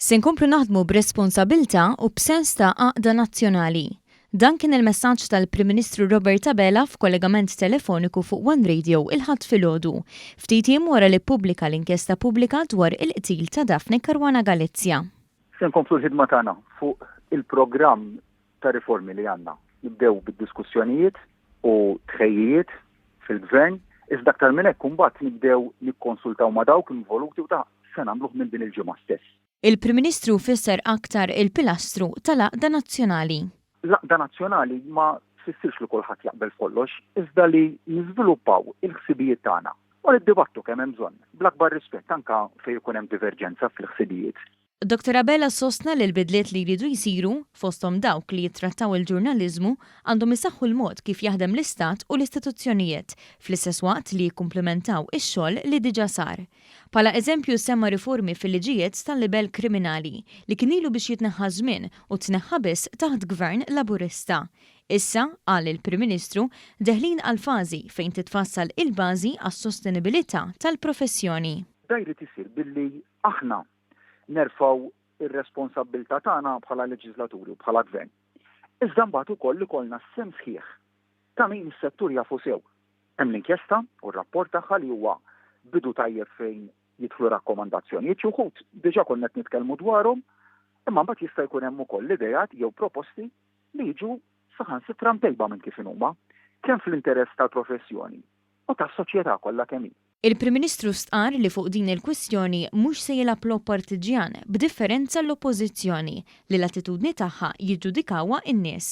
Se nkomplu naħdmu b'responsabilta u b'sens ta' Għaqda Nazzjonali. Dan kien il-messaġġ tal-Prim Ministru Robert Abela f'kollegament telefoniku fuq One Radio il-ħadd filgħodu. Ftit jiem wara li ppubblika l-inkjesta pubblika dwar il-qtil ta' Daphne Caruana Galizia. Se nkomplu l-ħidma tagħna fuq il-programm ta' riformi li għandna. Nibdew bid-diskussjonijiet u tħejjiet fil-Gvern, iżda aktar minn hekk imbagħad nibdew nikkonsultaw ma' dawk involuti u ta' se nagħmluh minn din il-ġimgħa stess. Il-Prim Ministru fisser aktar il-pilastru tal-Għaqda Nazzjonali. L-Għaqda Nazzjonali ma tfissirx li kulħadd jaqbel kollox, iżda li niżviluppaw il-ħsibijiet tagħna. U niddibattu kemm hemm bżonn, bl-akbar rispett anke fejn ikun hemm diverġenza fil-ħsibijiet. Dr. Abela sostna li l-bidliet li jridu jsiru fosthom dawk li jittrattaw il-ġurnaliżmu għandhom isaħħu l-mod kif jaħdem l-Istat u l-istituzzjonijiet, fl-istess waqt li jikkumplementaw ix-xogħol li diġà sar. Bħala eżempju semma riformi fil-liġijiet tal-livell kriminali li kien ilu biex jitneħħa żmien u tneħħa biss taħt Gvern Laburista. Issa, qal il-Prim Ministru, deħlin għal fażi fejn titfassal il-bażi għas-sostenibilità tal-professjoni. Da jrid isir billi aħna nerfaw ir-responsabbiltà tagħna bħala leġislaturi u bħala Gvern. Iżda mbagħad ukoll ikollna sem sħiħ ta' min is-settur jafu sew. Hemm l-inkjesta u r-rapport tagħha li huwa bidu tajjeb fejn jidħlu rakkomandazzjonijiet xi wħud diġà konna qed nitkellmu dwarhom, imma mbagħad jista' jkun hemm ukoll idejat jew proposti li jiġu saħansitra mtejba minn kif huma kemm fl-interess tal-professjoni u tas-soċjetà kollha kemm hi. Il-Prim Ministru stqar li fuq din il-kwistjoni mhux se jilgħab logħob partiġjan b'differenza l-Oppożizzjoni li l-attitudni tagħha jiġġudikawha n-nies.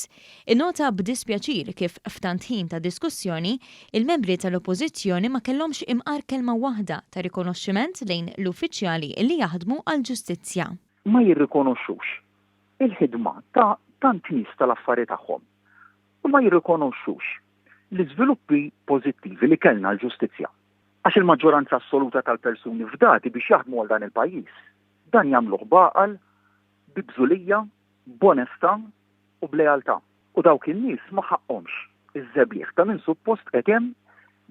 Innota b'dispjaċir kif f'tant ħin ta' diskussjoni il-membri tal-Oppożizzjoni ma kellhomx imqar kelma waħda ta' rikonoxximent lejn l-uffiċjali li jaħdmu għall-ġustizzja. Ma jirrikonoxxux il-ħidma ta' tant nies tal-affarijiet tagħhom u ma jirrikonoxxux l-iżviluppi pożittivi li kellna l-ġustizzja. Għax il-maġġoranza assoluta tal-persuni fdati biex jaħdmu għal dan il-pajjiż. Dan jagħmluh baqal, bibżulija, b'onestà u b'lealtà. U dawk in-nies ma ħaqhomx iż-żebieħ ta' min suppost qed hemm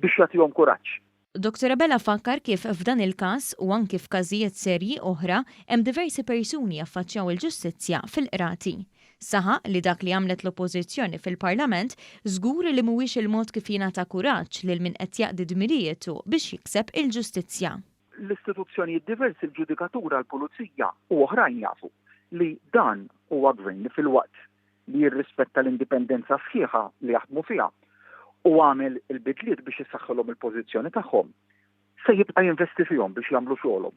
biex jagħtihom kuraġġ. Dr. Abela fakkar kif f'dan il-każ u anke f'każijiet serji oħra hemm diversi persuni affaċċjaw il-ġustizzja fil-qrati. Saħaq li dak li għamlet l-Oppożizzjoni fil-Parlament żgur li mhuwiex il-mod kif jingħata kuraġġ lil min qed jaqdi dmirietu biex jikseb il-ġustizzja. L-istituzzjonijiet diversi l-ġudikatura, l-pulizija u oħrajn jafu li dan huwa gvern fil-waqt li jirrispetta l-indipendenza sħiħa li jaħdmu fiha u għamel il-bidliet biex isaħħilhom il-pożizzjoni tagħhom se jibqa' jinvesti fihom biex jagħmlu xogħolhom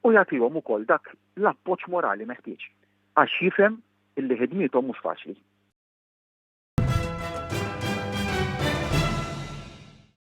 u jagħtihom ukoll dak l-appoġġ morali meħtieġ għax jifhem illi ħidmithom mhux faċli.